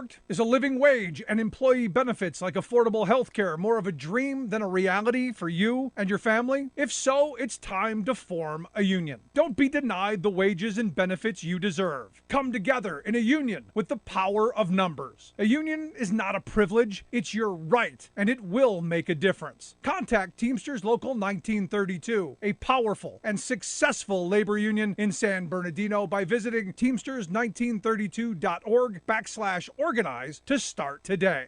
worked? Is a living wage and employee benefits like affordable health care more of a dream than a reality for you and your family? If so, it's time to form a union. Don't be denied the wages and benefits you deserve. Come together in a union with the power of numbers. A union is not a privilege, it's your right, and it will make a difference. Contact Teamsters Local 1932, a powerful and successful labor union in San Bernardino, by visiting teamsters1932.org/organize to start today.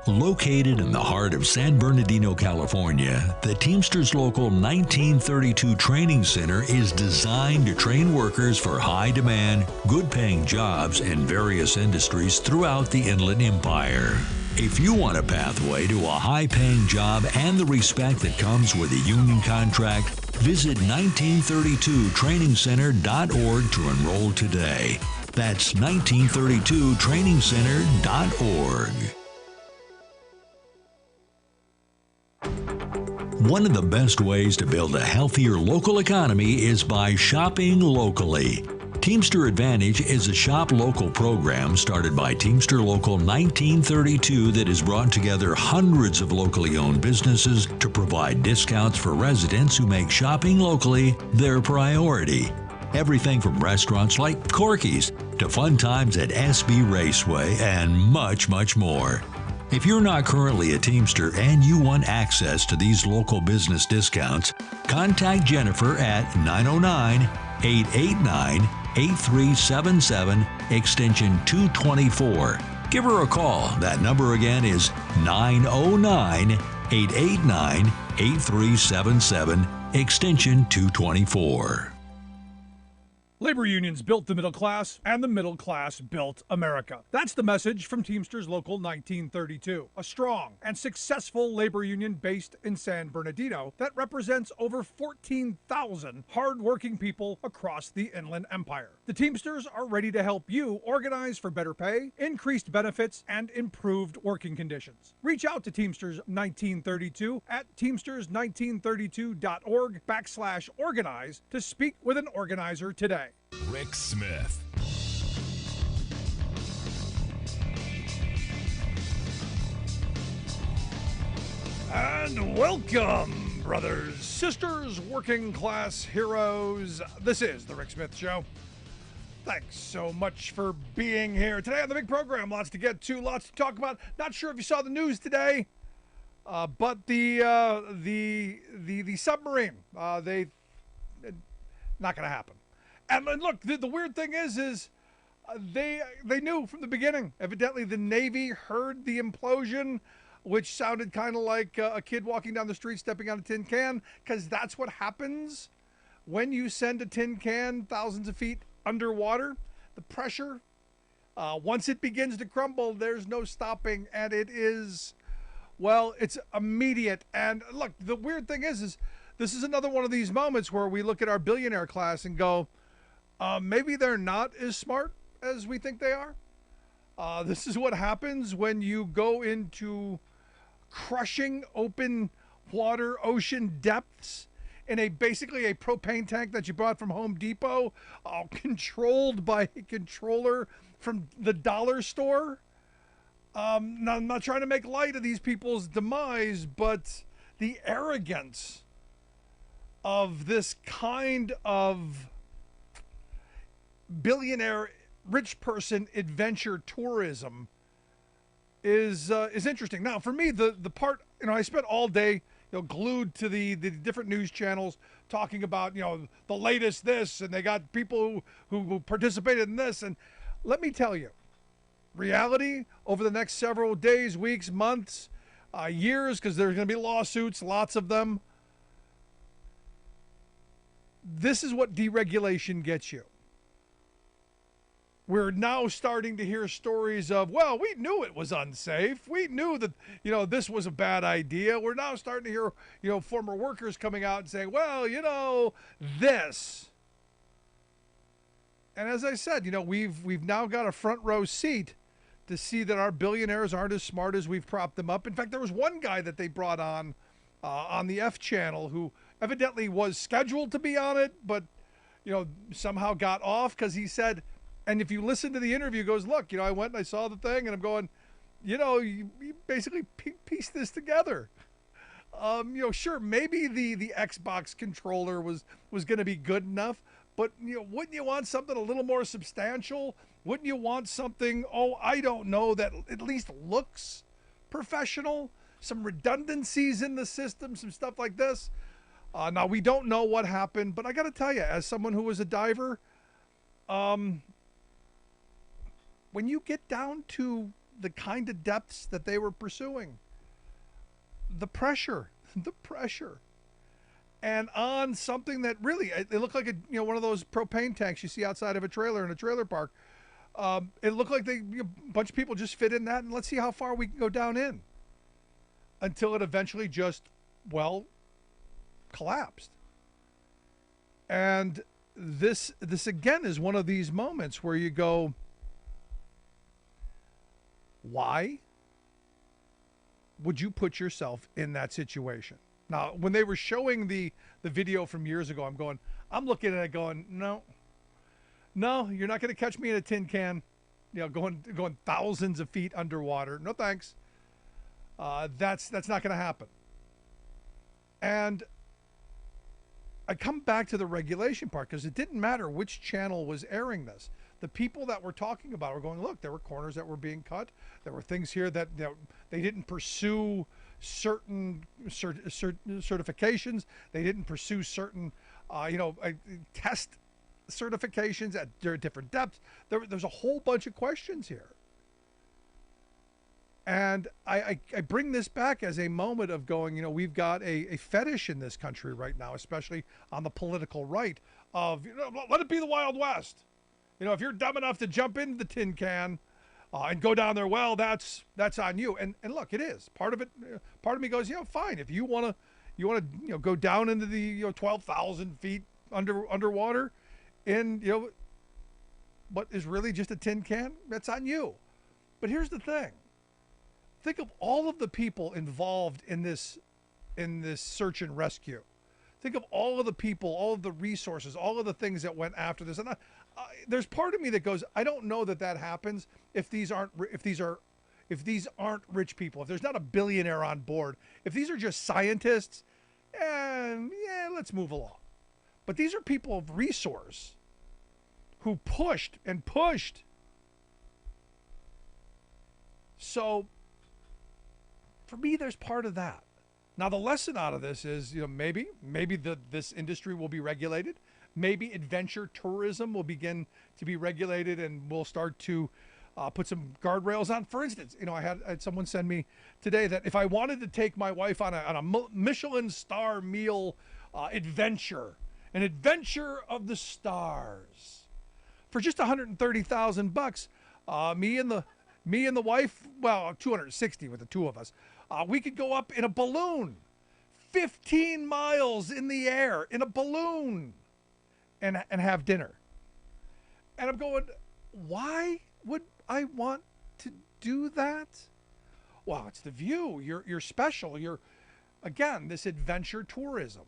Located in the heart of San Bernardino, California, the Teamsters Local 1932 Training Center is designed to train workers for high-demand, good-paying jobs in various industries throughout the Inland Empire. If you want a pathway to a high-paying job and the respect that comes with a union contract, visit 1932trainingcenter.org to enroll today. That's 1932trainingcenter.org. One of the best ways to build a healthier local economy is by shopping locally. Teamster Advantage is a shop local program started by Teamster Local 1932 that has brought together hundreds of locally owned businesses to provide discounts for residents who make shopping locally their priority. Everything from restaurants like Corky's to fun times at SB Raceway and much, much more. If you're not currently a Teamster and you want access to these local business discounts, contact Jennifer at 909-889-8377, extension 224. Give her a call. That number again is 909-889-8377, extension 224. Labor unions built the middle class, and the middle class built America. That's the message from Teamsters Local 1932, a strong and successful labor union based in San Bernardino that represents over 14,000 hardworking people across the Inland Empire. The Teamsters are ready to help you organize for better pay, increased benefits, and improved working conditions. Reach out to Teamsters 1932 at teamsters1932.org/organize to speak with an organizer today. Rick Smith. And welcome, brothers, sisters, working class heroes. This is the Rick Smith Show. Thanks so much for being here today on the big program. Lots to get to, lots to talk about. Not sure if you saw the news today, but the submarine, not going to happen. And look, the weird thing is they knew from the beginning. Evidently, the Navy heard the implosion, which sounded kind of like a kid walking down the street stepping on a tin can, because that's what happens when you send a tin can thousands of feet underwater. The pressure, once it begins to crumble, there's no stopping, and it is, well, it's immediate. And look, the weird thing is this is another one of these moments where we look at our billionaire class and go, maybe they're not as smart as we think they are. This is what happens when you go into crushing open water, ocean depths in basically a propane tank that you bought from Home Depot, controlled by a controller from the dollar store. Now, I'm not trying to make light of these people's demise, but the arrogance of this kind of billionaire rich person adventure tourism is interesting. Now, for me, the part, I spent all day, glued to the different news channels talking about, the latest this, and they got people who participated in this. And let me tell you, reality over the next several days, weeks, months, years, because there's going to be lawsuits, lots of them. This is what deregulation gets you. We're now starting to hear stories of, well, we knew it was unsafe. We knew that, this was a bad idea. We're now starting to hear, former workers coming out and saying, well, this. And as I said, we've now got a front row seat to see that our billionaires aren't as smart as we've propped them up. In fact, there was one guy that they brought on the F channel who evidently was scheduled to be on it, but, somehow got off because he said, And if you listen to the interview, it goes, look, I went and I saw the thing, and I'm going, you basically piece this together. Sure, maybe the Xbox controller was going to be good enough, but wouldn't you want something a little more substantial? Wouldn't you want something? Oh, I don't know, that at least looks professional. Some redundancies in the system, some stuff like this. Now we don't know what happened, but I got to tell you, as someone who was a diver, when you get down to the kind of depths that they were pursuing, the pressure, and on something that really, it looked like one of those propane tanks you see outside of a trailer in a trailer park. It looked like a bunch of people just fit in that, and let's see how far we can go down in, until it eventually just, collapsed. And this again is one of these moments where you go, why would you put yourself in that situation? Now, when they were showing the video from years ago, I'm looking at it going, no, you're not going to catch me in a tin can, going thousands of feet underwater. No thanks. That's not going to happen. And I come back to the regulation part, because it didn't matter which channel was airing this. The people that we're talking about were going, look, there were corners that were being cut. There were things here that they didn't pursue certain certifications. They didn't pursue certain, test certifications at different depths. There's a whole bunch of questions here. And I bring this back as a moment of going, we've got a fetish in this country right now, especially on the political right, of, let it be the Wild West. If you're dumb enough to jump into the tin can and go down there, that's on you. And look, it is. Part of it, part of me goes, fine. If you want to go down into the 12,000 feet underwater in what is really just a tin can, that's on you. But here's the thing. Think of all of the people involved in this search and rescue. Think of all of the people, all of the resources, all of the things that went after this. And there's part of me that goes, I don't know that happens if these aren't rich people. If there's not a billionaire on board, if these are just scientists, let's move along. But these are people of resource who pushed and pushed. So for me, there's part of that. Now, the lesson out of this is, maybe this industry will be regulated. Maybe adventure tourism will begin to be regulated, and we'll start to put some guardrails on. For instance, I had someone send me today that if I wanted to take my wife on a Michelin star meal adventure, an adventure of the stars, for just $130,000, me and the wife, $260 with the two of us. We could go up in a balloon, 15 miles in the air in a balloon, and have dinner. And I'm going, why would I want to do that? Well, it's the view. You're special. You're, again, this adventure tourism.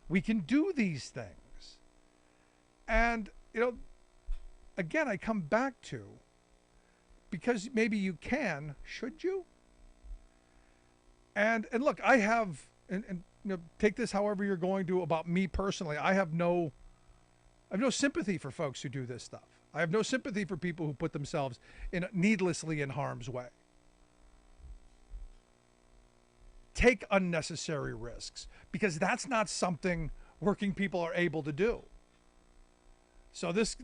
We can do these things. And, again, I come back to, because maybe you can, should you? And look, I have, and take this however you're going to about me personally. I have no sympathy for folks who do this stuff. I have no sympathy for people who put themselves needlessly in harm's way. Take unnecessary risks, because that's not something working people are able to do. So these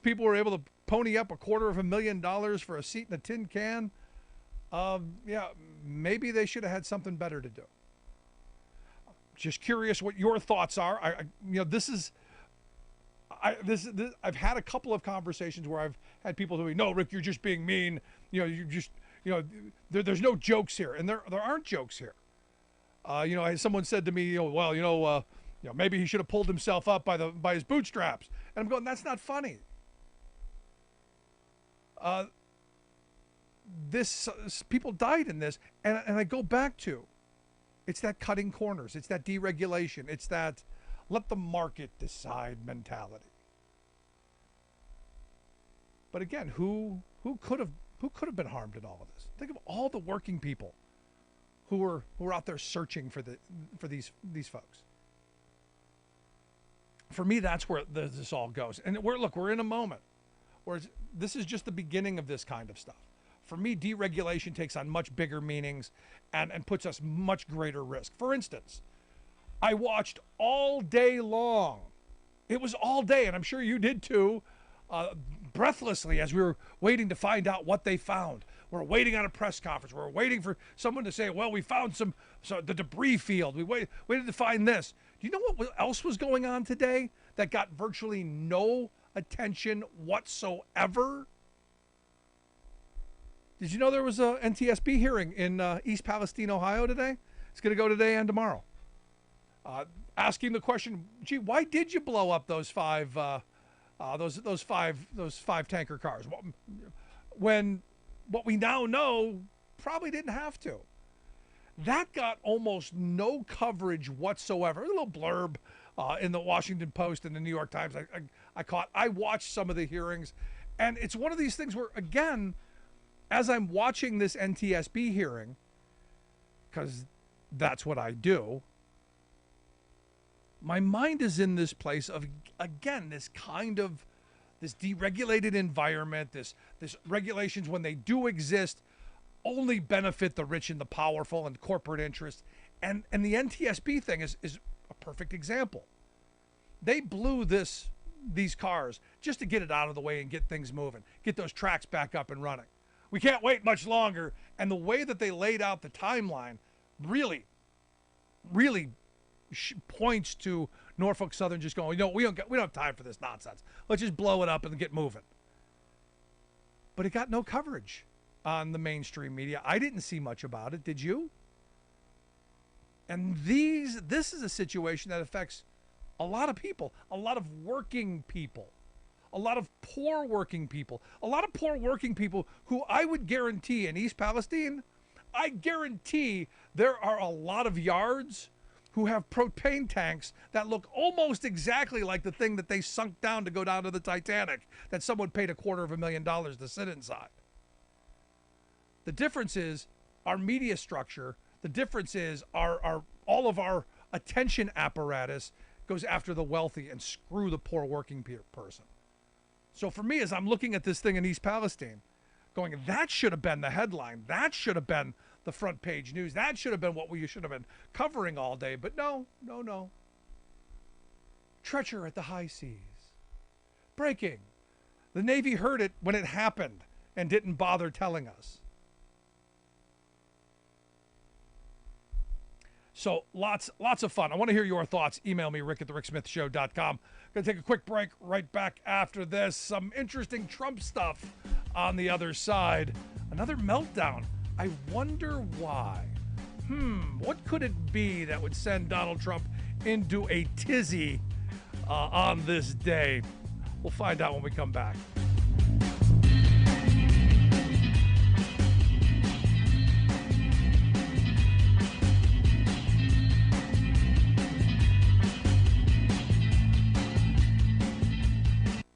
people were able to pony up $250,000 for a seat in a tin can. Maybe they should have had something better to do. Just curious what your thoughts are. I've had a couple of conversations where I've had people who, no, Rick, you're just being mean. There's no jokes here, and there aren't jokes here. Someone said to me, maybe he should have pulled himself up by his bootstraps, and I'm going, that's not funny. People died in this, and I go back to, it's that cutting corners, it's that deregulation, it's that let the market decide mentality. But again, who could have been harmed in all of this? Think of all the working people who were out there searching for these folks. For me, that's where this all goes. And we're in a moment where this is just the beginning of this kind of stuff. For me, deregulation takes on much bigger meanings and puts us much greater risk. For instance, I watched all day long. It was all day, and I'm sure you did too, breathlessly as we were waiting to find out what they found. We're waiting on a press conference. We're waiting for someone to say, well, we found the debris field. We waited to find this. Do you know what else was going on today that got virtually no attention whatsoever? Did you know there was a NTSB hearing in East Palestine, Ohio today? It's going to go today and tomorrow. Asking the question, gee, why did you blow up those five tanker cars? When what we now know probably didn't have to. That got almost no coverage whatsoever. A little blurb in the Washington Post and the New York Times I caught. I watched some of the hearings, and it's one of these things where, again, as I'm watching this NTSB hearing, because that's what I do, my mind is in this place of, again, this deregulated environment, this regulations, when they do exist, only benefit the rich and the powerful and corporate interests. And the NTSB thing is a perfect example. They blew these cars just to get it out of the way and get things moving, get those tracks back up and running. We can't wait much longer. And the way that they laid out the timeline really, really points to Norfolk Southern just going, we don't have time for this nonsense. Let's just blow it up and get moving. But it got no coverage on the mainstream media. I didn't see much about it. Did you? And this is a situation that affects a lot of people, a lot of working people, a lot of poor working people, who I would guarantee in East Palestine, I guarantee there are a lot of yards who have propane tanks that look almost exactly like the thing that they sunk down to go down to the Titanic, that someone paid $250,000 to sit inside. The difference is our media structure. The difference is our all of our attention apparatus goes after the wealthy and screw the poor working person. So for me, as I'm looking at this thing in East Palestine, going, that should have been the headline. That should have been the front page news. That should have been what we should have been covering all day. But no. Treacher at the high seas. Breaking. The Navy heard it when it happened and didn't bother telling us. So lots of fun. I want to hear your thoughts. Email me, rick@thericksmithshow.com. Going to take a quick break. Right back after this. Some interesting Trump stuff on the other side. Another meltdown. I wonder why. What could it be that would send Donald Trump into a tizzy on this day? We'll find out when we come back.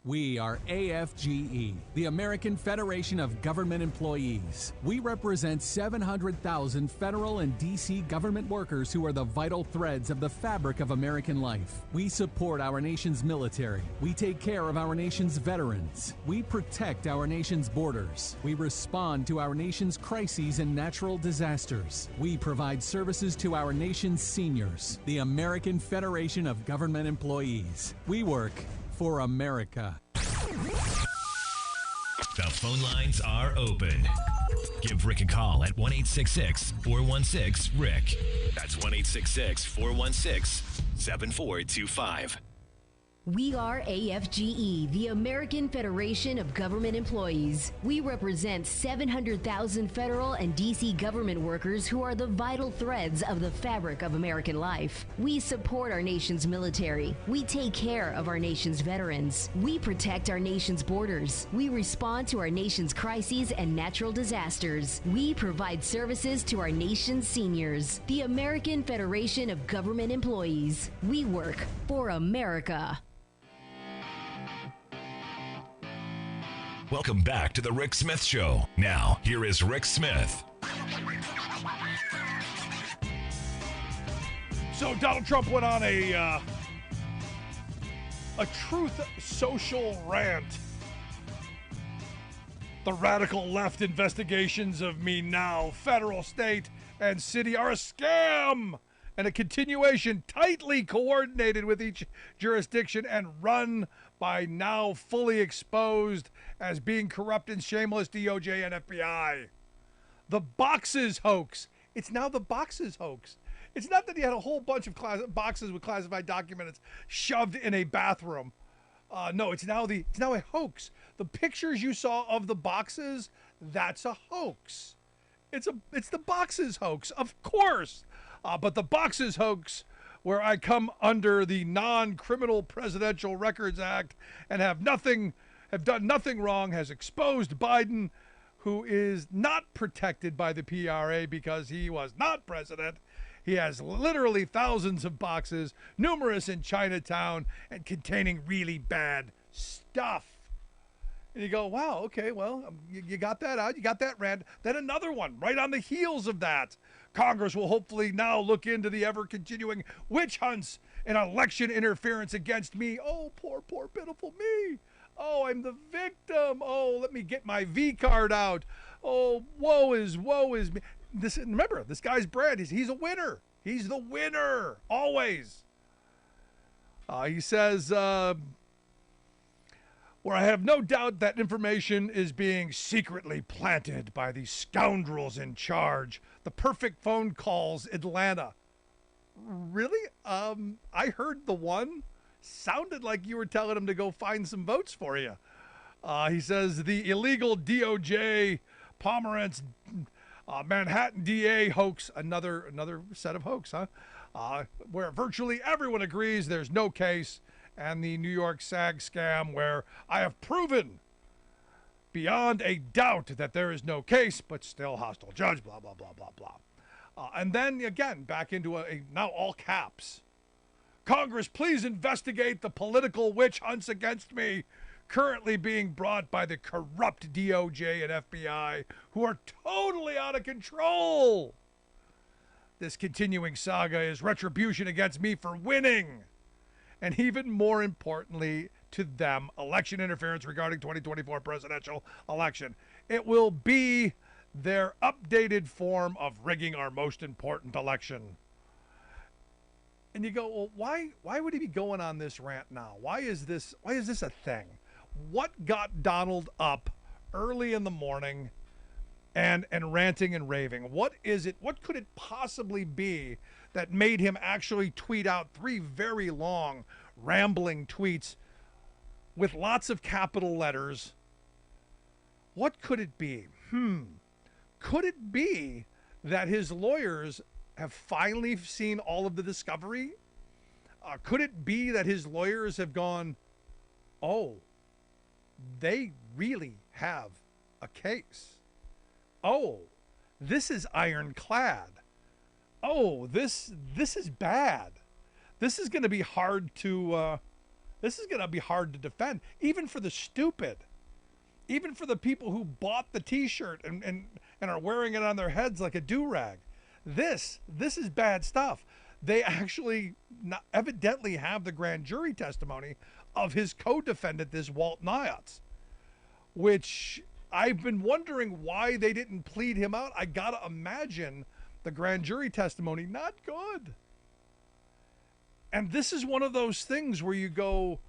We are AFGE, the American Federation of Government Employees. We represent 700,000 federal and D.C. government workers who are the vital threads of the fabric of American life. We support our nation's military. We take care of our nation's veterans. We protect our nation's borders. We respond to our nation's crises and natural disasters. We provide services to our nation's seniors. The American Federation of Government Employees. We work for America. The phone lines are open. Give Rick a call at 1-866-416-RICK. That's 1-866-416-7425. We are AFGE, the American Federation of Government Employees. We represent 700,000 federal and D.C. government workers who are the vital threads of the fabric of American life. We support our nation's military. We take care of our nation's veterans. We protect our nation's borders. We respond to our nation's crises and natural disasters. We provide services to our nation's seniors. The American Federation of Government Employees. We work for America. Welcome back to the Rick Smith Show. Now, here is Rick Smith. So Donald Trump went on a Truth Social rant. The radical left investigations of me now, federal, state, and city are a scam and a continuation tightly coordinated with each jurisdiction and run by now fully exposed as being corrupt and shameless DOJ and FBI. The boxes hoax. It's now the boxes hoax. It's not that he had a whole bunch of boxes with classified documents shoved in a bathroom. No, it's now a hoax. The pictures you saw of the boxes, that's a hoax. It's the boxes hoax, of course. But the boxes hoax, where I come under the Non-Criminal Presidential Records Act and have done nothing wrong, has exposed Biden, who is not protected by the PRA because he was not president. He has literally thousands of boxes, numerous in Chinatown, and containing really bad stuff. And you go, wow, okay, well, you got that out. You got that rant. Then another one right on the heels of that. Congress will hopefully now look into the ever-continuing witch hunts and election interference against me. Oh, poor, pitiful me. Oh, I'm the victim. Oh, let me get my V card out. Oh, woe is me. Remember, this guy's brand, he's a winner. He's the winner, always. He says, where I have no doubt that information is being secretly planted by the scoundrels in charge. The perfect phone calls, Atlanta. Really? I heard the one. Sounded like you were telling him to go find some votes for you. He says the illegal DOJ, Pomerantz, Manhattan DA hoax, another set of hoax, huh? Where virtually everyone agrees there's no case, and the New York SAG scam, where I have proven beyond a doubt that there is no case, but still hostile judge, blah, blah, blah, blah, blah. And then again, back into a now all caps. Congress, please investigate the political witch hunts against me currently being brought by the corrupt DOJ and FBI, who are totally out of control. This continuing saga is retribution against me for winning. And even more importantly to them, election interference regarding 2024 presidential election. It will be their updated form of rigging our most important election. And you go, well, why would he be going on this rant now? Why is this a thing? What got Donald up early in the morning and ranting and raving? What is it? What could it possibly be that made him actually tweet out 3 very long, rambling tweets with lots of capital letters? What could it be? Could it be that his lawyers have finally seen all of the discovery? Could it be that his lawyers have gone, oh, they really have a case. Oh, this is ironclad. Oh, this is bad. This is going to be hard to defend, even for the stupid, even for the people who bought the T-shirt and are wearing it on their heads like a do-rag. This is bad stuff. They actually evidently have the grand jury testimony of his co-defendant, this Walt Nyotz, which I've been wondering why they didn't plead him out. I gotta imagine the grand jury testimony not good. And this is one of those things where you go,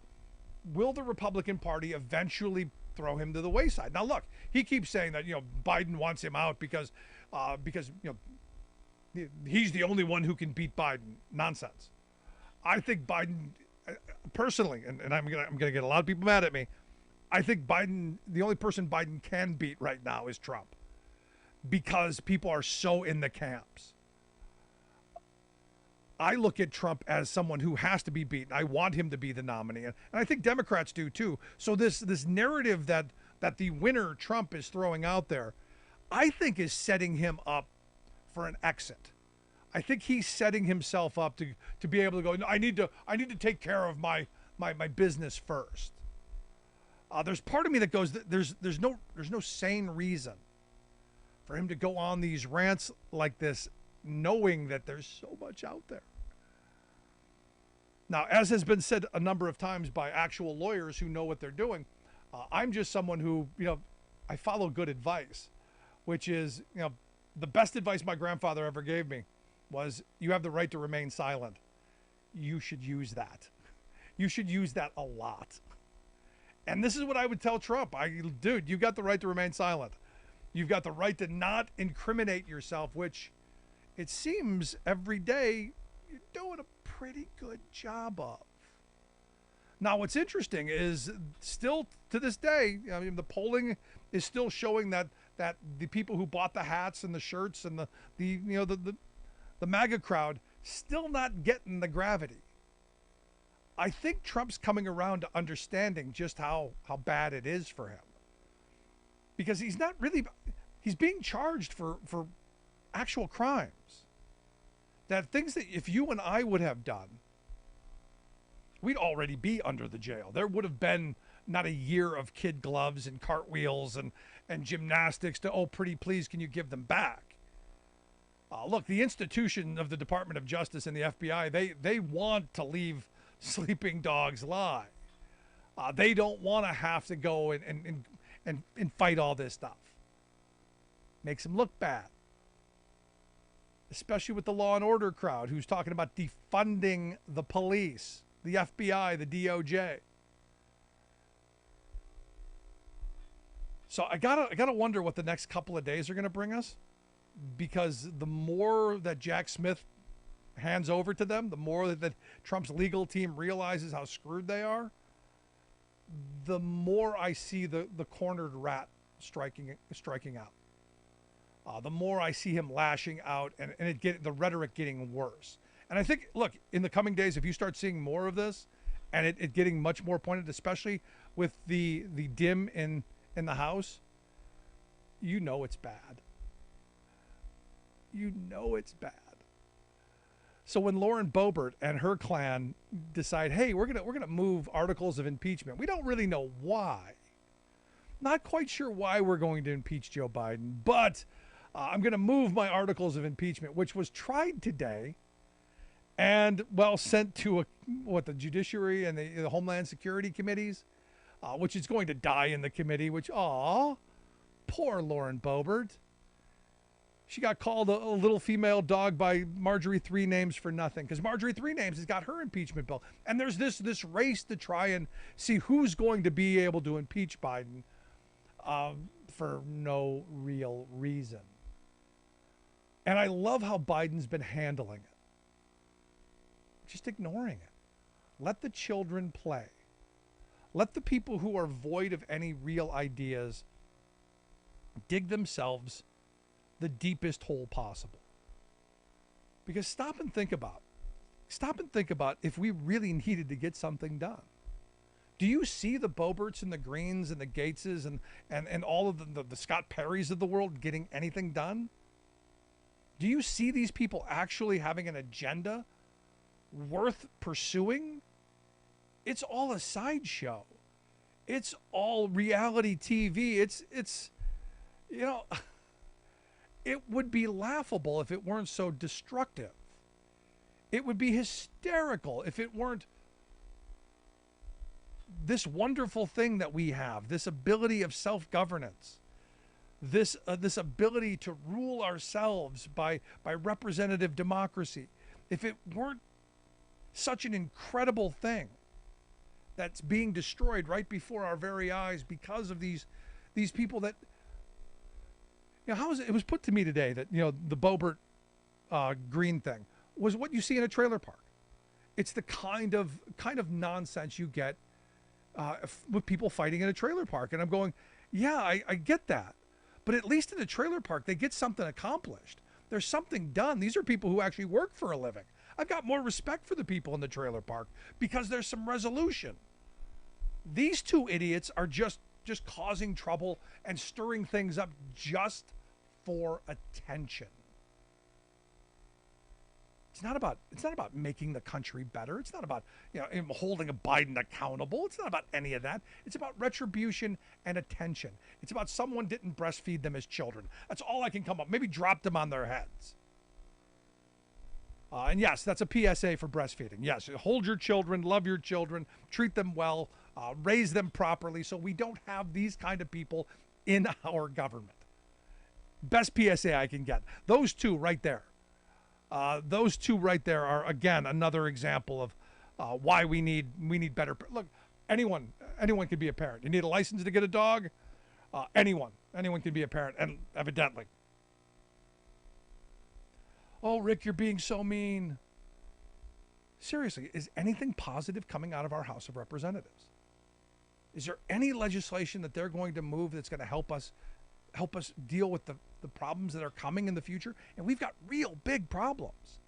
will the Republican Party eventually throw him to the wayside? Now look, he keeps saying that, Biden wants him out because he's the only one who can beat Biden. Nonsense. I think Biden, personally, and I'm gonna get a lot of people mad at me, I think Biden, the only person Biden can beat right now is Trump, because people are so in the camps. I look at Trump as someone who has to be beaten. I want him to be the nominee, and I think Democrats do too. So this narrative that the winner Trump is throwing out there, I think is setting him up for an exit. I think he's setting himself up to be able to go, no, I need to take care of my business first. There's part of me that goes, there's no sane reason for him to go on these rants like this, knowing that there's so much out there. Now, as has been said a number of times by actual lawyers who know what they're doing, I'm just someone who, I follow good advice, which is, the best advice my grandfather ever gave me was, you have the right to remain silent. You should use that. You should use that a lot. And this is what I would tell Trump. Dude, you got the right to remain silent. You've got the right to not incriminate yourself, which it seems every day you're doing a pretty good job of. Now, what's interesting is still to this day, the polling is still showing that the people who bought the hats and the shirts and the MAGA crowd still not getting the gravity. I think Trump's coming around to understanding just how bad it is for him. Because he's being charged for actual crimes. That things that if you and I would have done, we'd already be under the jail. There would have been not a year of kid gloves and cartwheels and gymnastics to, oh, pretty please, can you give them back? Look, the institution of the Department of Justice and the FBI, they want to leave sleeping dogs lie. They don't want to have to go and fight all this stuff. Makes them look bad. Especially with the law and order crowd who's talking about defunding the police, the FBI, the DOJ. So I gotta wonder what the next couple of days are going to bring us, because the more that Jack Smith hands over to them, the more that Trump's legal team realizes how screwed they are, the more I see the cornered rat striking out. The more I see him lashing out and the rhetoric getting worse. And I think, look, in the coming days, if you start seeing more of this and it getting much more pointed, especially with the dim in the House, it's bad. It's bad. So when Lauren Boebert and her clan decide, hey, we're gonna move articles of impeachment, we don't really know why. Not quite sure why we're going to impeach Joe Biden, but I'm going to move my articles of impeachment, which was tried today and, sent to the Judiciary and the Homeland Security committees, which is going to die in the committee, poor Lauren Boebert. She got called a little female dog by Marjorie Three Names for nothing, because Marjorie Three Names has got her impeachment bill. And there's this race to try and see who's going to be able to impeach Biden for no real reason. And I love how Biden's been handling it. Just ignoring it. Let the children play. Let the people who are void of any real ideas dig themselves the deepest hole possible. Because stop and think about if we really needed to get something done. Do you see the Boeberts and the Greens and the Gateses and all of the Scott Perrys of the world getting anything done? Do you see these people actually having an agenda worth pursuing? It's all a sideshow. It's all reality TV. It's it would be laughable if it weren't so destructive. It would be hysterical if it weren't this wonderful thing that we have, this ability of self-governance, this ability to rule ourselves by representative democracy. If it weren't such an incredible thing that's being destroyed right before our very eyes because of these people that, it was put to me today that, the Boebert Green thing was what you see in a trailer park. It's the kind of nonsense you get with people fighting in a trailer park. And I'm going, yeah, I get that. But at least in a trailer park, they get something accomplished. There's something done. These are people who actually work for a living. I've got more respect for the people in the trailer park because there's some resolution. These two idiots are just causing trouble and stirring things up just for attention. it's not about making the country better. It's not about him holding a Biden accountable. It's not about any of that. It's about retribution and attention. It's about someone didn't breastfeed them as children. That's all I can come up. Maybe drop them on their heads. And yes, that's a PSA for breastfeeding. Yes, hold your children, love your children, treat them well, raise them properly, so we don't have these kind of people in our government. Best PSA I can get. Those two right there. Are, again, another example of why we need better. Look, anyone can be a parent. You need a license to get a dog? Anyone can be a parent, and evidently. Oh, Rick, you're being so mean. Seriously, is anything positive coming out of our House of Representatives? Is there any legislation that they're going to move that's going to help us deal with the problems that are coming in the future? And we've got real big problems.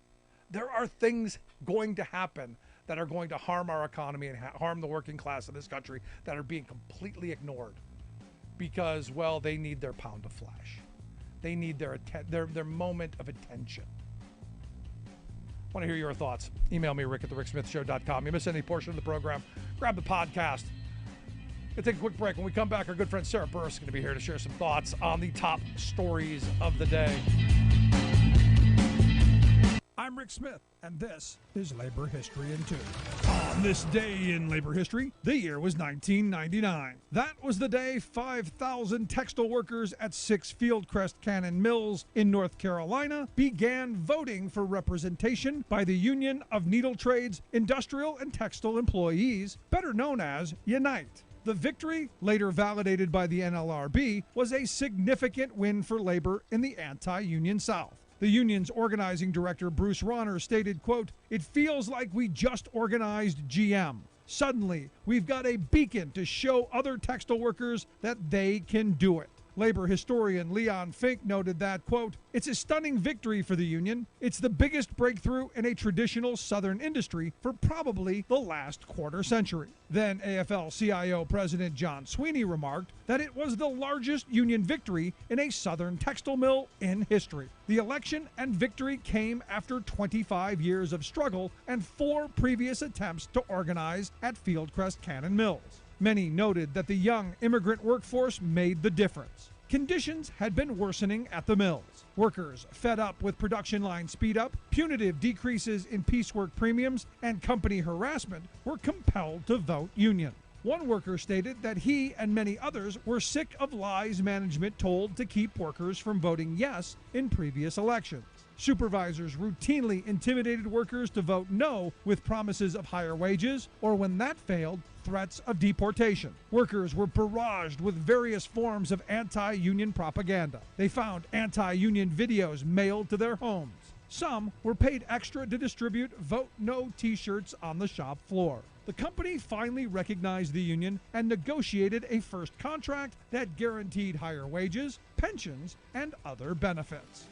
There are things going to happen that are going to harm our economy and harm the working class of this country that are being completely ignored because, well, they need their pound of flesh. They need their moment of attention. I want to hear your thoughts. Email me, rick@thericksmithshow.com. You miss any portion of the program, grab the podcast. We'll take a quick break. When we come back, our good friend Sarah Burris is going to be here to share some thoughts on the top stories of the day. I'm Rick Smith, and this is Labor History in 2. On this day in labor history, the year was 1999. That was the day 5,000 textile workers at 6 Fieldcrest Cannon Mills in North Carolina began voting for representation by the Union of Needle Trades, Industrial, and Textile Employees, better known as UNITE. The victory, later validated by the NLRB, was a significant win for labor in the anti-union South. The union's organizing director, Bruce Rauner, stated, quote, "It feels like we just organized GM. Suddenly, we've got a beacon to show other textile workers that they can do it." Labor historian Leon Fink noted that, quote, "It's a stunning victory for the union. It's the biggest breakthrough in a traditional Southern industry for probably the last quarter century." Then AFL-CIO President John Sweeney remarked that it was the largest union victory in a Southern textile mill in history. The election and victory came after 25 years of struggle and 4 previous attempts to organize at Fieldcrest Cannon Mills. Many noted that the young immigrant workforce made the difference. Conditions had been worsening at the mills. Workers, fed up with production line speed up, punitive decreases in piecework premiums, and company harassment, were compelled to vote union. One worker stated that he and many others were sick of lies management told to keep workers from voting yes in previous elections. Supervisors routinely intimidated workers to vote no with promises of higher wages, or when that failed, threats of deportation. Workers were barraged with various forms of anti-union propaganda. They found anti-union videos mailed to their homes. Some were paid extra to distribute Vote No t-shirts on the shop floor. The company finally recognized the union and negotiated a first contract that guaranteed higher wages, pensions, and other benefits.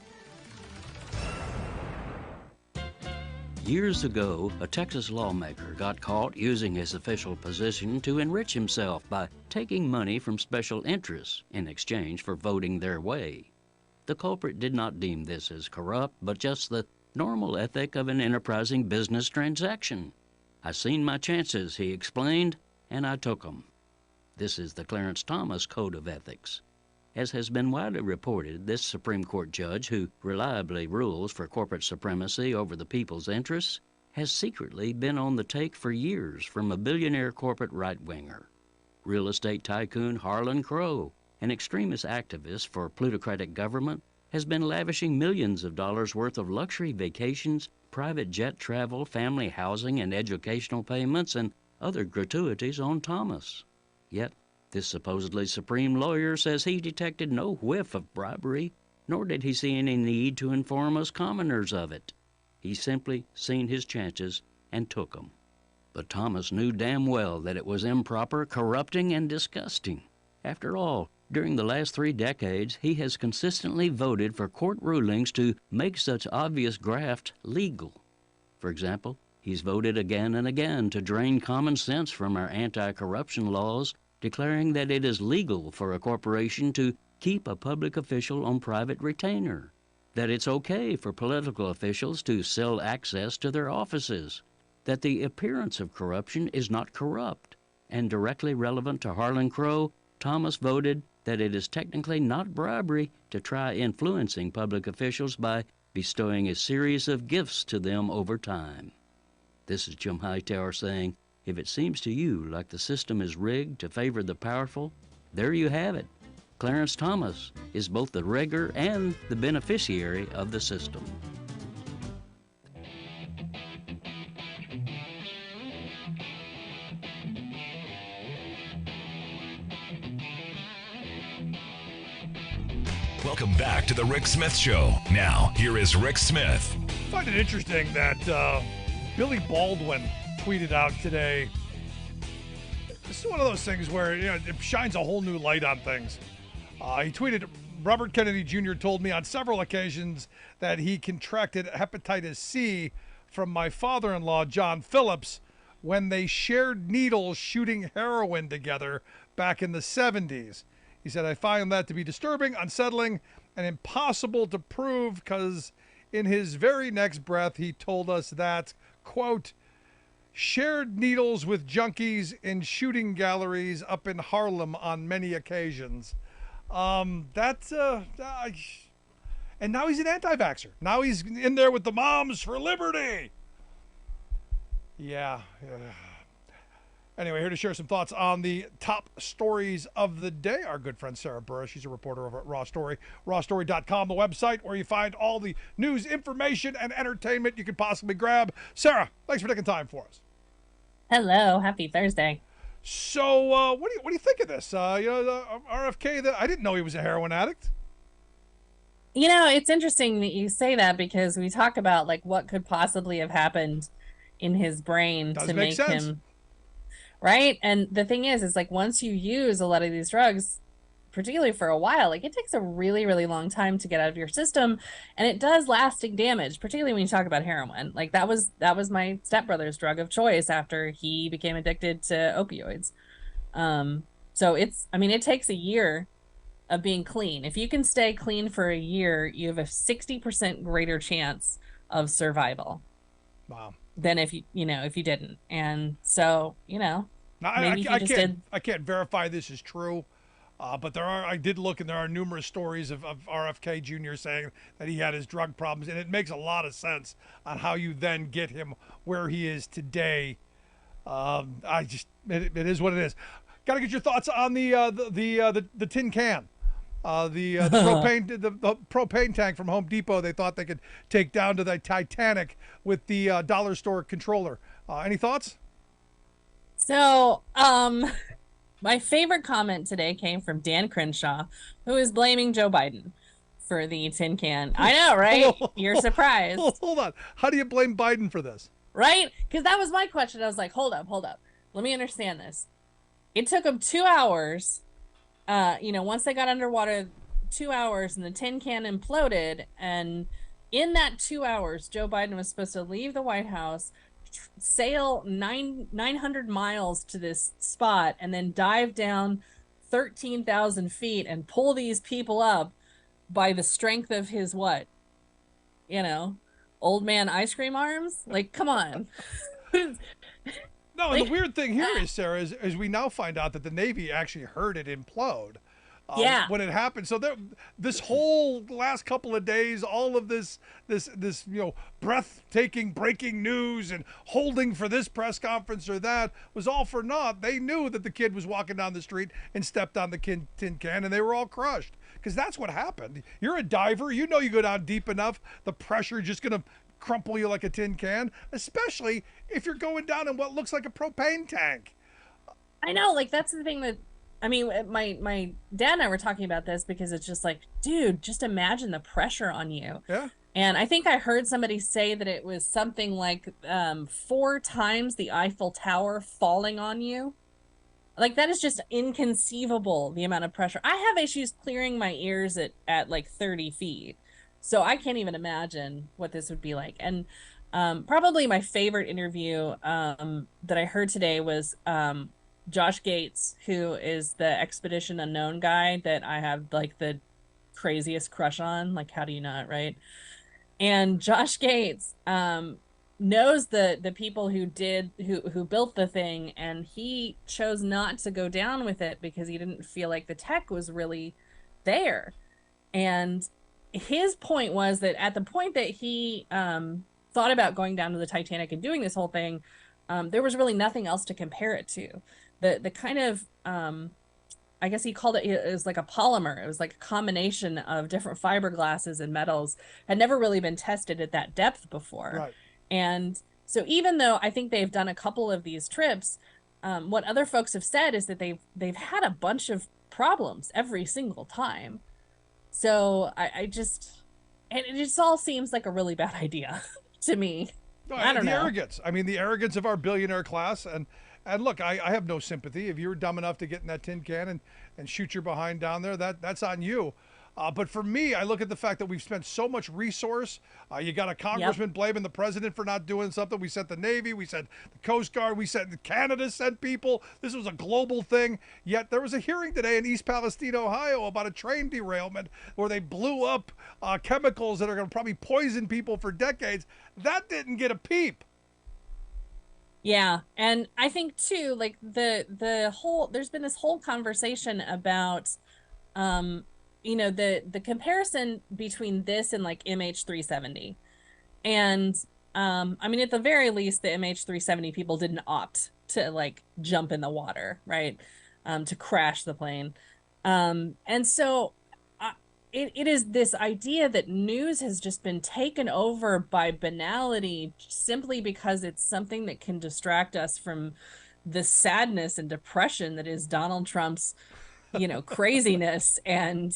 Years ago, a Texas lawmaker got caught using his official position to enrich himself by taking money from special interests in exchange for voting their way. The culprit did not deem this as corrupt, but just the normal ethic of an enterprising business transaction. "I seen my chances," he explained, "and I took 'em." This is the Clarence Thomas Code of Ethics. As has been widely reported, this Supreme Court judge, who reliably rules for corporate supremacy over the people's interests, has secretly been on the take for years from a billionaire corporate right-winger. Real estate tycoon Harlan Crow, an extremist activist for plutocratic government, has been lavishing millions of dollars worth of luxury vacations, private jet travel, family housing, and educational payments, and other gratuities on Thomas. Yet, this supposedly supreme lawyer says he detected no whiff of bribery, nor did he see any need to inform us commoners of it. He simply seen his chances and took 'em. But Thomas knew damn well that it was improper, corrupting, and disgusting. After all, during the last 3 decades, he has consistently voted for court rulings to make such obvious graft legal. For example, he's voted again and again to drain common sense from our anti-corruption laws, declaring that it is legal for a corporation to keep a public official on private retainer. that it's okay for political officials to sell access to their offices, that the appearance of corruption is not corrupt, and directly relevant to Harlan Crow, Thomas voted that it is technically not bribery to try influencing public officials by bestowing a series of gifts to them over time. This is Jim Hightower saying, if it seems to you like the system is rigged to favor the powerful, there you have it. Clarence Thomas is both the rigger and the beneficiary of the system. Welcome back to the Rick Smith Show. Now, here is Rick Smith. I find it interesting that Billy Baldwin tweeted out today. This is one of those things where it shines a whole new light on things. He tweeted, Robert Kennedy Jr. told me on several occasions that he contracted hepatitis C from my father-in-law, John Phillips, when they shared needles shooting heroin together back in the 70s. He said, I find that to be disturbing, unsettling, and impossible to prove because in his very next breath, he told us that, quote, shared needles with junkies in shooting galleries up in Harlem on many occasions. And now he's an anti-vaxxer. Now he's in there with the Moms for Liberty. Yeah. Anyway, here to share some thoughts on the top stories of the day. Our good friend Sarah Burris, she's a reporter over at Raw Story, rawstory.com, the website where you find all the news, information, and entertainment you could possibly grab. Sarah, thanks for taking time for us. Hello, happy Thursday. So, what do you think of this? The RFK, I didn't know he was a heroin addict. It's interesting that you say that because we talk about like what could possibly have happened in his brain to make sense. Him right. And the thing is like once you use a lot of these drugs, particularly for a while, like it takes a really, really long time to get out of your system, and it does lasting damage, particularly when you talk about heroin. Like that was my stepbrother's drug of choice after he became addicted to opioids. So it takes a year of being clean. If you can stay clean for a year, you have a 60% greater chance of survival. Wow. Than if you didn't. And so, now, I can't verify this is true. But I did look, and there are numerous stories of RFK Jr. saying that he had his drug problems, and it makes a lot of sense on how you then get him where he is today. It is what it is. Got to get your thoughts on the tin can, the propane tank from Home Depot. They thought they could take down to the Titanic with the dollar store controller. Any thoughts? So, my favorite comment today came from Dan Crenshaw, who is blaming Joe Biden for the tin can. I know, right? You're surprised. Hold on. How do you blame Biden for this? Right? Because that was my question. I was like, hold up. Let me understand this. It took them 2 hours. Once they got underwater, 2 hours, and the tin can imploded. And in that 2 hours, Joe Biden was supposed to leave the White House, sail 900 miles to this spot, and then dive down 13,000 feet and pull these people up by the strength of his old man ice cream arms. Like, come on. No, and the weird thing here is, Sarah, is we now find out that the Navy actually heard it implode. When it happened. So this whole last couple of days, all of this breathtaking breaking news and holding for this press conference or that was all for naught. They knew that the kid was walking down the street and stepped on the tin can, and they were all crushed because that's what happened. You're a diver. You go down deep enough, the pressure is just going to crumple you like a tin can, especially if you're going down in what looks like a propane tank. I know, like that's the thing that my dad and I were talking about this because it's just like, dude, just imagine the pressure on you. Yeah. And I think I heard somebody say that it was something like 4 times the Eiffel Tower falling on you. Like that is just inconceivable, the amount of pressure. I have issues clearing my ears at like 30 feet. So I can't even imagine what this would be like. And probably my favorite interview that I heard today was Josh Gates, who is the Expedition Unknown guy that I have like the craziest crush on. Like, how do you not, right? And Josh Gates knows the people who built the thing, and he chose not to go down with it because he didn't feel like the tech was really there. And his point was that at the point that he thought about going down to the Titanic and doing this whole thing, there was really nothing else to compare it to. The kind of I guess he called it was like a polymer. It was like a combination of different fiberglasses and metals, had never really been tested at that depth before. Right. And so even though I think they've done a couple of these trips, what other folks have said is that they've had a bunch of problems every single time. So I just, and it just all seems like a really bad idea to me. I don't know. Arrogance. I mean, the arrogance of our billionaire class. And look, I have no sympathy. If you're dumb enough to get in that tin can and shoot your behind down there, that's on you. But for me, I look at the fact that we've spent so much resource. You got a congressman blaming the president for not doing something. We sent the Navy, we sent the Coast Guard, we sent Canada sent people. This was a global thing. Yet there was a hearing today in East Palestine, Ohio, about a train derailment where they blew up chemicals that are going to probably poison people for decades. That didn't get a peep. Yeah, and I think too, like the whole, there's been this whole conversation about the comparison between this and like MH370. And I mean, at the very least, the MH370 people didn't opt to like jump in the water, right? To crash the plane. And so it is this idea that news has just been taken over by banality simply because it's something that can distract us from the sadness and depression that is Donald Trump's, craziness and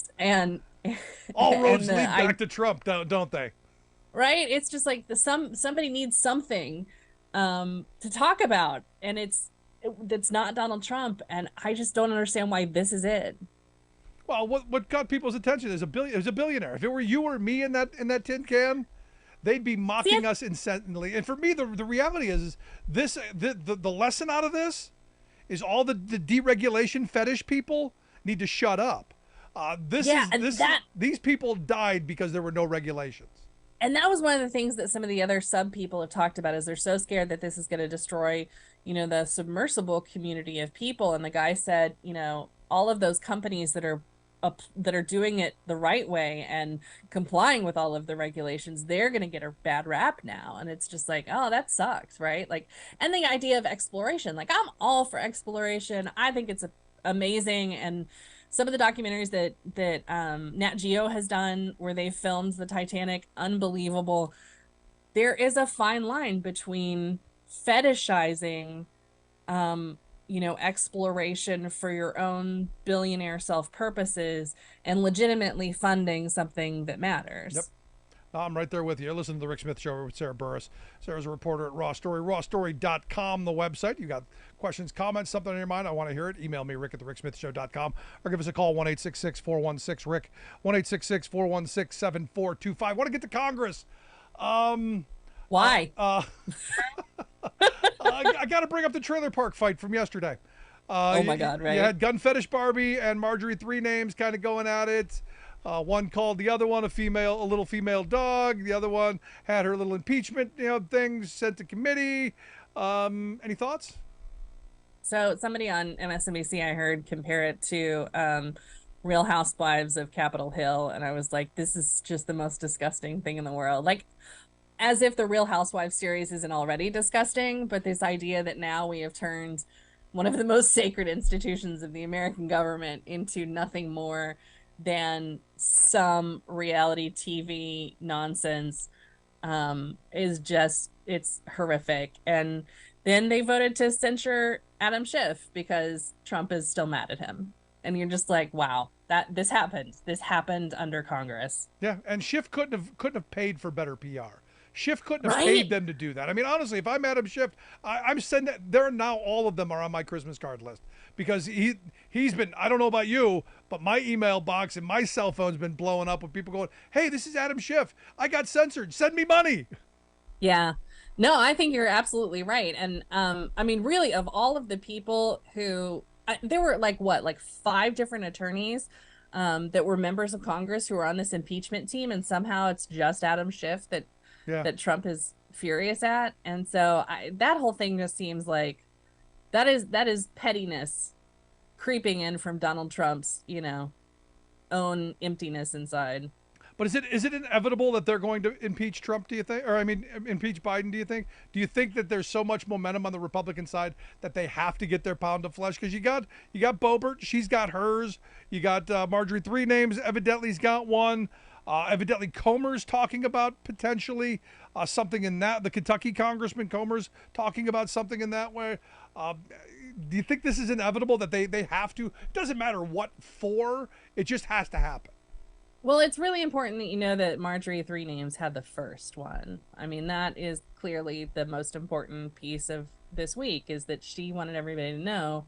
all roads lead back to Trump, don't they? Right? It's just like somebody needs something to talk about, and that's not Donald Trump, and I just don't understand why this is it. Well, what got people's attention is it was a billionaire. If it were you or me in that tin can, they'd be mocking us incessantly. And for me, the reality is this: the lesson out of this is all the deregulation fetish people need to shut up. These people died because there were no regulations. And that was one of the things that some of the other sub people have talked about, is they're so scared that this is going to destroy, the submersible community of people. And the guy said, all of those companies that are doing it the right way and complying with all of the regulations, they're going to get a bad rap now. And it's just like, oh, that sucks, right? Like, and the idea of exploration, like, I'm all for exploration. I think it's amazing. And some of the documentaries that Nat Geo has done where they filmed the Titanic, unbelievable. There is a fine line between fetishizing exploration for your own billionaire self purposes and legitimately funding something that matters. Yep. I'm right there with you. Listen to the Rick Smith Show with Sarah Burris. Sarah's a reporter at Raw Story, rawstory.com, the website. You got questions, comments, something on your mind, I want to hear it. Email me, rick@thericksmithshow.com, or give us a call, 1-866-416-RICK, 1-866-416-7425. Want to get to Congress. Why? I got to bring up the trailer park fight from yesterday. Oh my God, right? You had Gun Fetish Barbie and Marjorie Three Names kind of going at it. One called the other one a little female dog. The other one had her little impeachment, things sent to committee. Any thoughts? So somebody on MSNBC, I heard, compare it to Real Housewives of Capitol Hill, and I was like, this is just the most disgusting thing in the world. Like, as if the Real Housewives series isn't already disgusting, but this idea that now we have turned one of the most sacred institutions of the American government into nothing more than some reality TV nonsense is just, it's horrific. And then they voted to censure Adam Schiff because Trump is still mad at him. And you're just like, wow, this happened under Congress. Yeah, and Schiff couldn't have paid for better PR. Schiff couldn't have paid them to do that. I mean, honestly, if I'm Adam Schiff, I'm sending. They're now, all of them are on my Christmas card list because he's been. I don't know about you, but my email box and my cell phone's been blowing up with people going, "Hey, this is Adam Schiff. I got censored. Send me money." Yeah, no, I think you're absolutely right. And I mean, really, of all of the people who there were like 5 different attorneys that were members of Congress who were on this impeachment team, and somehow it's just Adam Schiff Yeah. that Trump is furious at. And so that whole thing just seems like that is pettiness creeping in from Donald Trump's, own emptiness inside. But is it inevitable that they're going to impeach Trump, do you think? Or, I mean, impeach Biden, do you think? Do you think that there's so much momentum on the Republican side that they have to get their pound of flesh? Because you got Boebert, she's got hers. You got Marjorie, 3 names. Evidently's got one. Evidently Comer's talking about potentially something in that. The Kentucky Congressman Comer's talking about something in that way. Do you think this is inevitable that they have to? It doesn't matter what for. It just has to happen. Well, it's really important that you know that Marjorie 3 names had the first one. I mean, that is clearly the most important piece of this week, is that she wanted everybody to know,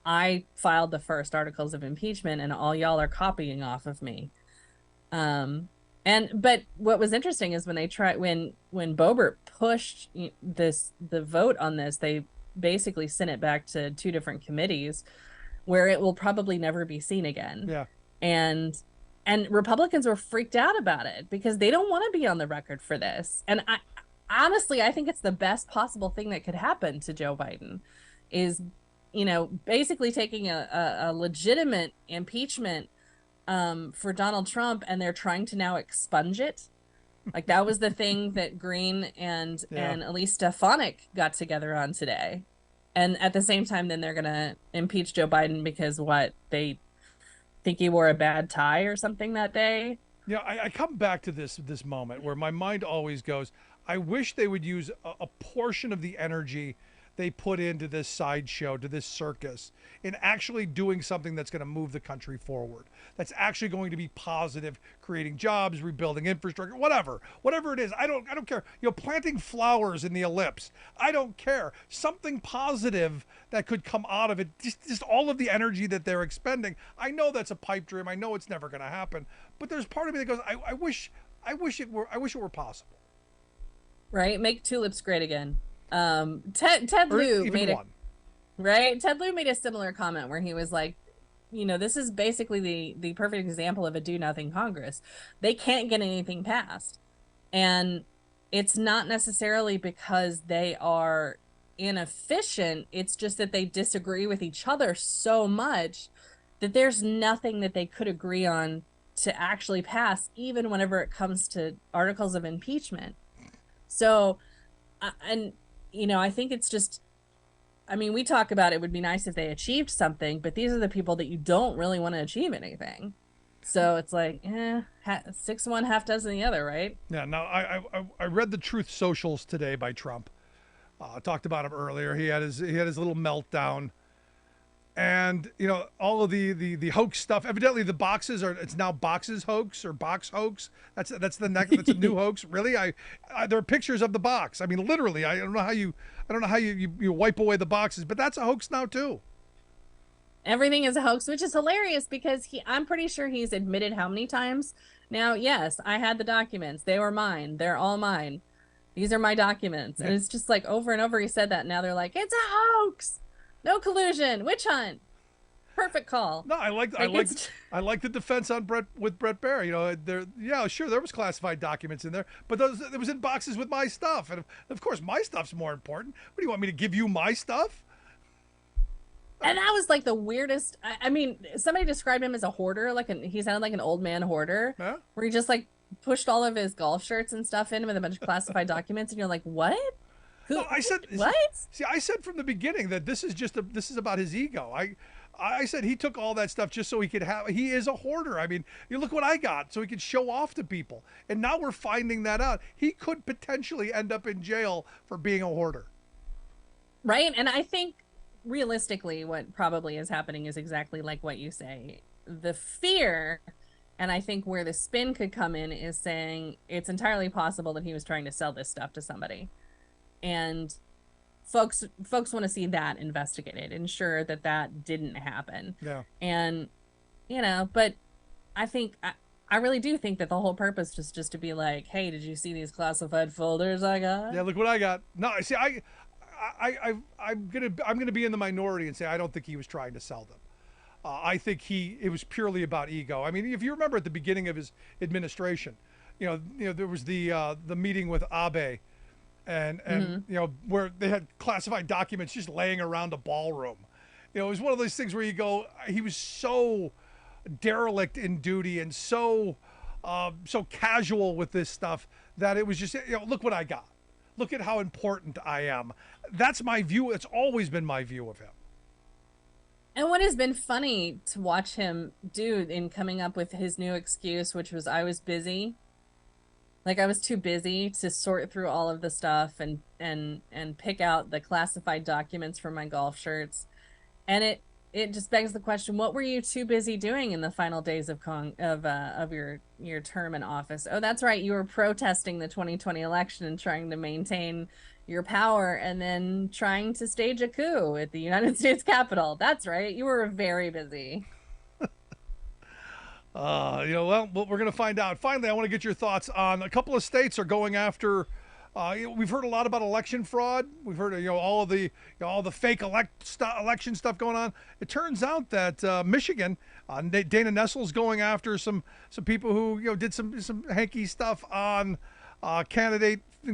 I filed the first articles of impeachment and all y'all are copying off of me. But what was interesting is when Boebert pushed the vote on this, they basically sent it back to 2 different committees where it will probably never be seen again. Yeah. And Republicans were freaked out about it because they don't want to be on the record for this. And I think it's the best possible thing that could happen to Joe Biden is, basically taking a legitimate impeachment for Donald Trump, and they're trying to now expunge it. Like that was the thing that Green and Elise Stefanik got together on today. And at the same time, then they're going to impeach Joe Biden because they think he wore a bad tie or something that day. Yeah, I come back to this moment where my mind always goes, I wish they would use a portion of the energy they put into this sideshow, to this circus, in actually doing something that's going to move the country forward. That's actually going to be positive, creating jobs, rebuilding infrastructure, whatever it is. I don't care. Planting flowers in the ellipse. I don't care. Something positive that could come out of it. Just all of the energy that they're expending. I know that's a pipe dream. I know it's never going to happen. But there's part of me that goes, I wish it were possible. Right? Make tulips great again. Ted Lieu Ted Lieu made a similar comment where he was like, this is basically the perfect example of a do nothing Congress. They can't get anything passed. And it's not necessarily because they are inefficient. It's just that they disagree with each other so much that there's nothing that they could agree on to actually pass, even whenever it comes to articles of impeachment. So, I think it's just, we talk about it would be nice if they achieved something, but these are the people that you don't really want to achieve anything. So it's like, 6 one, half dozen the other, right? Yeah. Now, I read the Truth Socials today by Trump. Talked about him earlier. He had his little meltdown, and all of the hoax stuff. Evidently, the boxes it's now boxes hoax or box hoax. That's a new hoax. Really, there are pictures of the box. I mean, literally, I don't know how you wipe away the boxes, but that's a hoax now too. Everything is a hoax, which is hilarious because I'm pretty sure he's admitted how many times now. Yes, I had the documents. They were mine. They're all mine. These are my documents. And it's just like over and over he said that. Now they're like, it's a hoax. No collusion. Witch hunt. Perfect call. No, I like the defense on Brett Baier. There was classified documents in there, but it was in boxes with my stuff, and of course my stuff's more important. What do you want me to give you my stuff? And that was like the weirdest. Somebody described him as a hoarder, he sounded like an old man hoarder, yeah? Where he just pushed all of his golf shirts and stuff in with a bunch of classified documents, and you're like, what? No, I said what? See, I said from the beginning that this is about his ego. I said he took all that stuff just so he could have. He is a hoarder. I mean, you look what I got, so he could show off to people. And now we're finding that out. He could potentially end up in jail for being a hoarder. Right, and I think realistically, what probably is happening is exactly like what you say. The fear, and I think where the spin could come in, is saying it's entirely possible that he was trying to sell this stuff to somebody. And folks want to see that investigated, ensure that didn't happen. Yeah. And but I think I really do think that the whole purpose was just to be like, hey, did you see these classified folders I got? Yeah, look what I got. No, see, I'm gonna be in the minority and say I don't think he was trying to sell them. I think it was purely about ego. I mean, if you remember at the beginning of his administration, there was the meeting with Abe, and where they had classified documents just laying around a ballroom. It was one of those things where you go, he was so derelict in duty and so casual with this stuff that it was just, look what I got. Look at how important I am. That's my view. It's always been my view of him. And what has been funny to watch him do in coming up with his new excuse, which was I was busy. Like I was too busy to sort through all of the stuff and pick out the classified documents for my golf shirts. And it just begs the question, what were you too busy doing in the final days of your term in office? Oh, that's right. You were protesting the 2020 election and trying to maintain your power and then trying to stage a coup at the United States Capitol. That's right. You were very busy. Well, we're going to find out. Finally, I want to get your thoughts on a couple of states are going after. We've heard a lot about election fraud. We've heard all the fake election stuff going on. It turns out that Michigan, Dana Nessel's going after some people who did some hanky stuff on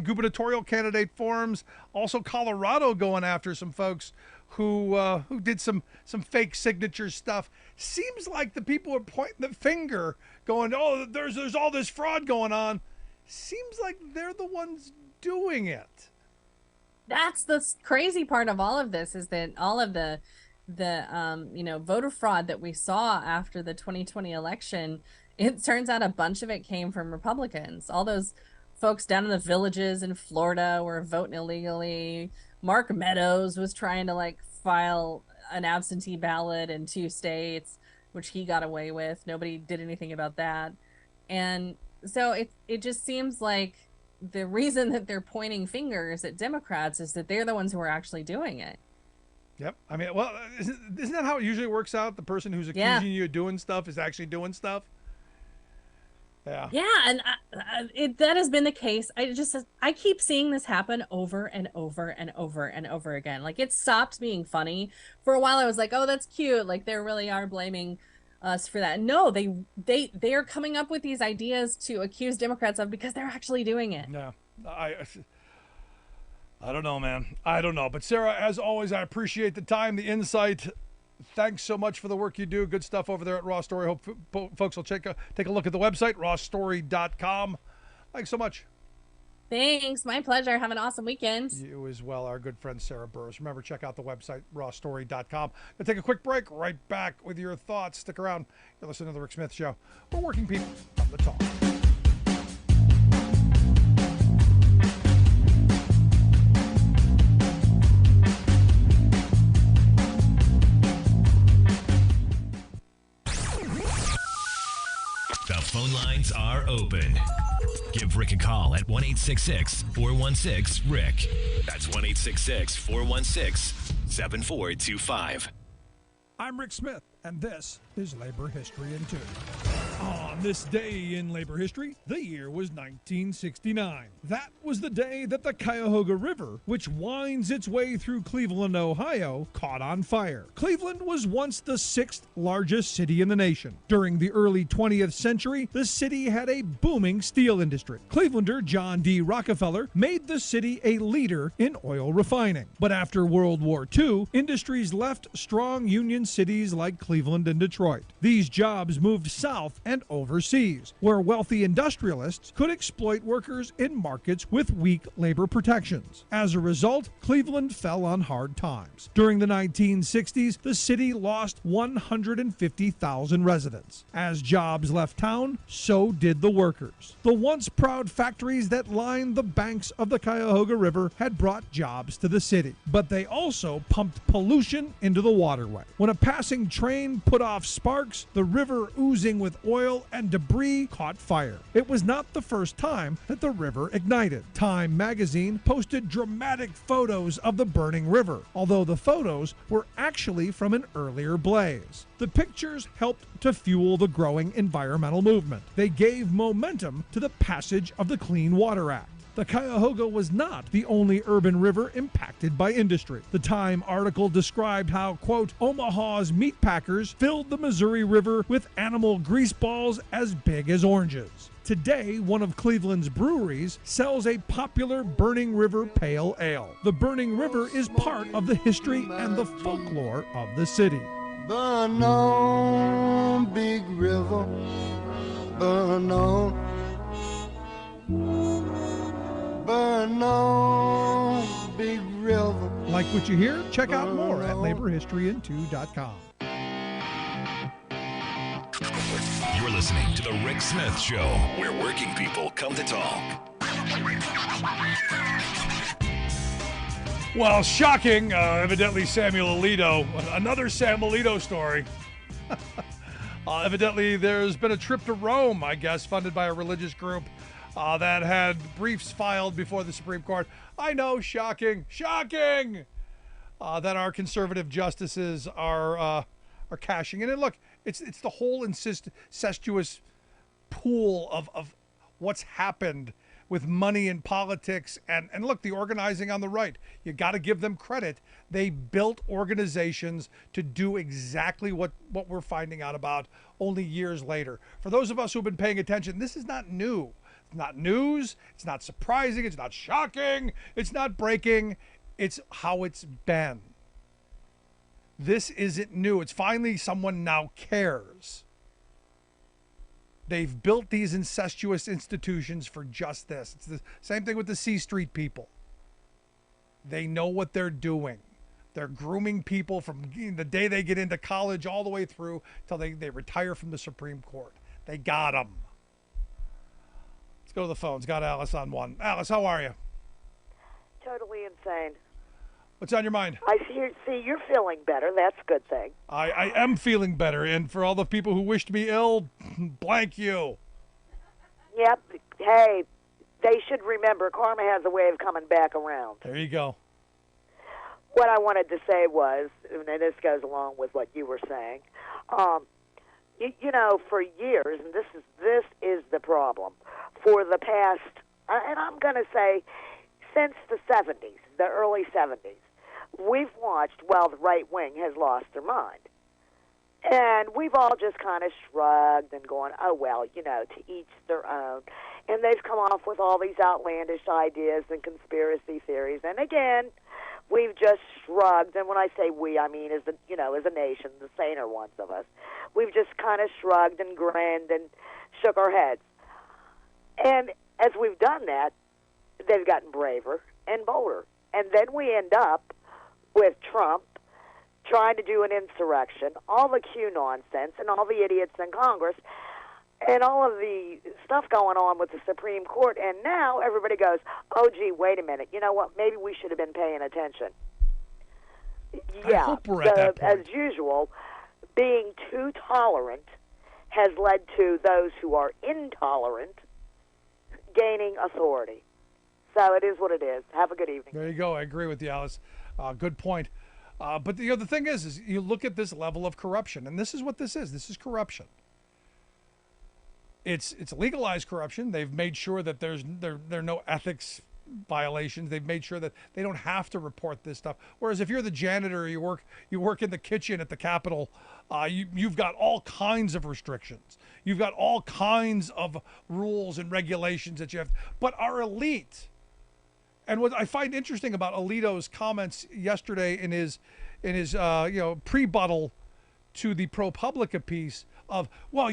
gubernatorial candidate forums. Also, Colorado going after some folks who did some fake signature stuff. Seems like the people are pointing the finger, going, "Oh, there's all this fraud going on." Seems like they're the ones doing it. That's the crazy part of all of this, is that all of the voter fraud that we saw after the 2020 election, it turns out a bunch of it came from Republicans. All those folks down in the villages in Florida were voting illegally. Mark Meadows was trying to file an absentee ballot in 2 states, which he got away with. Nobody did anything about that. And so it just seems like the reason that they're pointing fingers at Democrats is that they're the ones who are actually doing it. Yep. I mean, well, isn't that how it usually works out? The person who's accusing you of doing stuff is actually doing stuff. Yeah. Yeah, and that has been the case. I keep seeing this happen over and over and over and over again. Like, it stopped being funny. For a while I was like, oh, that's cute. Like, they really are blaming us for that. No, they are coming up with these ideas to accuse Democrats of because they're actually doing it. Yeah. I don't know, man. I don't know. But Sarah, as always, I appreciate the time, the insight. Thanks so much for the work you do. Good stuff over there at Raw Story. Hope folks will take a look at the website, rawstory.com. Thanks so much. Thanks. My pleasure. Have an awesome weekend. You as well, our good friend Sarah Burris. Remember, check out the website, rawstory.com. We'll take a quick break. Right back with your thoughts. Stick around. You're listening to The Rick Smith Show. We're working people from the talk. The phone lines are open. Give Rick a call at 1-866-416-RICK. That's 1-866-416-7425. I'm Rick Smith, and this is Labor History in 2. On this day in labor history, the year was 1969. That was the day that the Cuyahoga River, which winds its way through Cleveland, Ohio, caught on fire. Cleveland was once the 6th largest city in the nation. During the early 20th century, the city had a booming steel industry. Clevelander John D. Rockefeller made the city a leader in oil refining. But after World War II, industries left strong union cities like Cleveland and Detroit. These jobs moved south and overseas, where wealthy industrialists could exploit workers in markets with weak labor protections. As a result, Cleveland fell on hard times. During the 1960s, the city lost 150,000 residents. As jobs left town, so did the workers. The once proud factories that lined the banks of the Cuyahoga River had brought jobs to the city, but they also pumped pollution into the waterway. When a passing train put off sparks, the river oozing with oil and debris caught fire. It was not the first time that the river ignited. Time magazine posted dramatic photos of the burning river, although the photos were actually from an earlier blaze. The pictures helped to fuel the growing environmental movement. They gave momentum to the passage of the Clean Water Act. The Cuyahoga was not the only urban river impacted by industry. The Time article described how, quote, Omaha's meat packers filled the Missouri River with animal grease balls as big as oranges. Today, one of Cleveland's breweries sells a popular Burning River Pale Ale. The Burning River is part of the history and the folklore of the city. Burn on, big river, burn on. Burn on, big river. Like what you hear? Check out more at laborhistoryin2.com. You're listening to The Rick Smith Show, where working people come to talk. Well, shocking, evidently Samuel Alito, another Sam Alito story. Evidently there's been a trip to Rome, I guess, funded by a religious group that had briefs filed before the Supreme Court. I know, shocking, that our conservative justices are cashing in. And look, it's the whole incestuous pool of what's happened with money in politics. And look, the organizing on the right, you got to give them credit. They built organizations to do exactly what we're finding out about only years later. For those of us who've been paying attention, this is not new. It's not news. It's not surprising. It's not shocking. It's not breaking. It's how it's been. This isn't new. It's finally someone now cares. They've built these incestuous institutions for just this. It's the same thing with the C Street people. They know what they're doing. They're grooming people from the day they get into college all the way through till they retire from the Supreme Court. They got them. Let's go to the phones. Got Alice on one. Alice, how are you? Totally insane. What's on your mind? I see you're feeling better. That's a good thing. I am feeling better, and for all the people who wished me ill, blank you. Yep. Hey, they should remember karma has a way of coming back around. There you go. What I wanted to say was, and this goes along with what you were saying, you know, for years, and this is the problem, for the past, and I'm going to say since the 70s, the early 70s, we've watched while the right wing has lost their mind. And we've all just kind of shrugged and gone, oh, well, you know, to each their own. And they've come off with all these outlandish ideas and conspiracy theories. And again, we've just shrugged. And when I say we, I mean as a nation, the saner ones of us. We've just kind of shrugged and grinned and shook our heads. And as we've done that, they've gotten braver and bolder. And then we end up with Trump trying to do an insurrection, all the Q nonsense, and all the idiots in Congress, and all of the stuff going on with the Supreme Court. And now everybody goes, oh, gee, wait a minute. You know what? Maybe we should have been paying attention. I hope we're at that point. As usual, being too tolerant has led to those who are intolerant gaining authority. So it is what it is. Have a good evening. There you go. I agree with you, Alice. Good point. But the thing is you look at this level of corruption, and this is what this is. This is corruption. It's legalized corruption. They've made sure that there are no ethics violations. They've made sure that they don't have to report this stuff. Whereas if you're the janitor, you work in the kitchen at the Capitol, you've got all kinds of restrictions. You've got all kinds of rules and regulations that you have. But our elite. And what I find interesting about Alito's comments yesterday in his pre-buttal to the ProPublica piece of, well,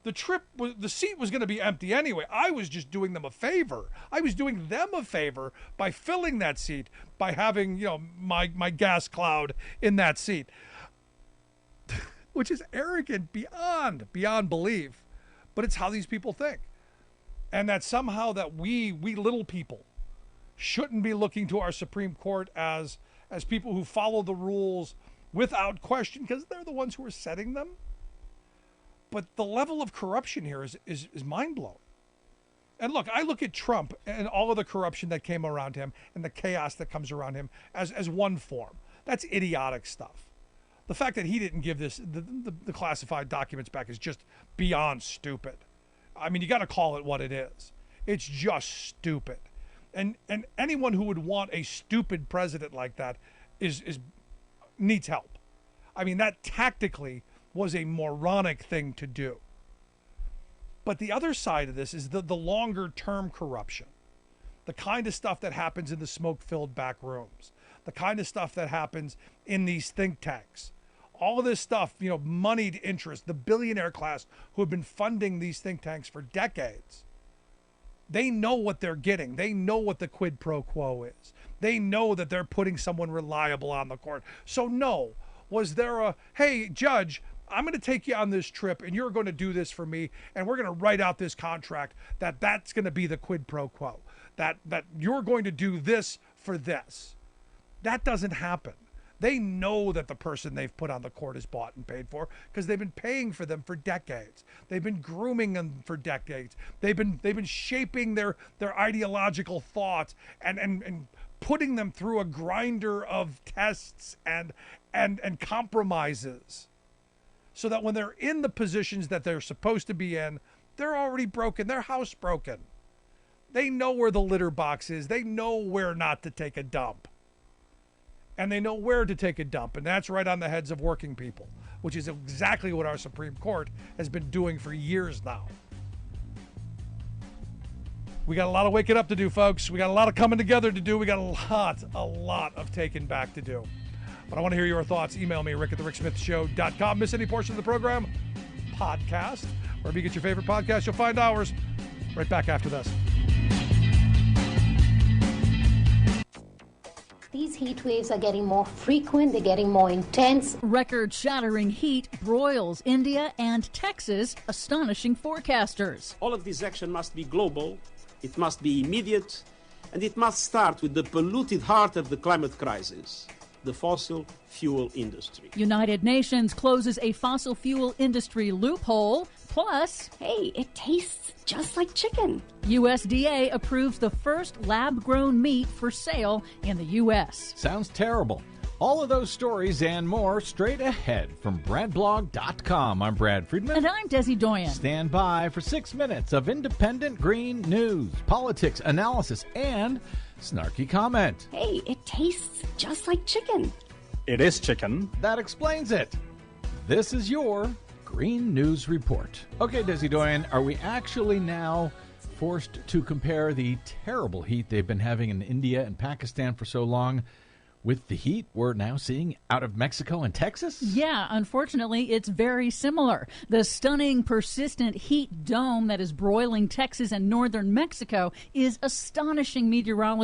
the seat was going to be empty anyway. I was just doing them a favor. I was doing them a favor by filling that seat, by having, my gas cloud in that seat, which is arrogant beyond belief. But it's how these people think. And that somehow that we little people shouldn't be looking to our Supreme Court as people who follow the rules without question, because they're the ones who are setting them. But the level of corruption here is mind-blowing. And look, I look at Trump and all of the corruption that came around him and the chaos that comes around him as one form. That's idiotic stuff. The fact that he didn't give the classified documents back is just beyond stupid. I mean, you got to call it what it is. It's just stupid. And anyone who would want a stupid president like that is needs help. I mean, that tactically was a moronic thing to do. But the other side of this is the longer term corruption, the kind of stuff that happens in the smoke-filled back rooms, the kind of stuff that happens in these think tanks. All of this stuff, moneyed interest, the billionaire class who have been funding these think tanks for decades. They know what they're getting. They know what the quid pro quo is. They know that they're putting someone reliable on the court. So no, was there a, hey, judge, I'm going to take you on this trip and you're going to do this for me and we're going to write out this contract that's going to be the quid pro quo, that you're going to do this for this. That doesn't happen. They know that the person they've put on the court is bought and paid for because they've been paying for them for decades. They've been grooming them for decades. They've been shaping their ideological thoughts and putting them through a grinder of tests and compromises, so that when they're in the positions that they're supposed to be in, they're already broken. They're house broken. They know where the litter box is. They know where not to take a dump. And they know where to take a dump, and that's right on the heads of working people, which is exactly what our Supreme Court has been doing for years now. We got a lot of waking up to do, folks. We got a lot of coming together to do. We got a lot of taking back to do. But I want to hear your thoughts. Email me, rick@thericksmithshow.com. Miss any portion of the program? Podcast. Wherever you get your favorite podcast, you'll find ours. Right back after this. These heat waves are getting more frequent, they're getting more intense. Record-shattering heat broils India and Texas, astonishing forecasters. All of this action must be global, it must be immediate, and it must start with the polluted heart of the climate crisis, the fossil fuel industry. United Nations closes a fossil fuel industry loophole. Plus, hey, it tastes just like chicken. USDA approves the first lab-grown meat for sale in the U.S. Sounds terrible. All of those stories and more straight ahead from BradBlog.com. I'm Brad Friedman. And I'm Desi Doyen. Stand by for 6 minutes of independent green news, politics, analysis, and snarky comment. Hey, it tastes just like chicken. It is chicken. That explains it. This is your Green News Report. Okay, Desi Doyen, are we actually now forced to compare the terrible heat they've been having in India and Pakistan for so long with the heat we're now seeing out of Mexico and Texas? Yeah, unfortunately, it's very similar. The stunning, persistent heat dome that is broiling Texas and northern Mexico is astonishing meteorology.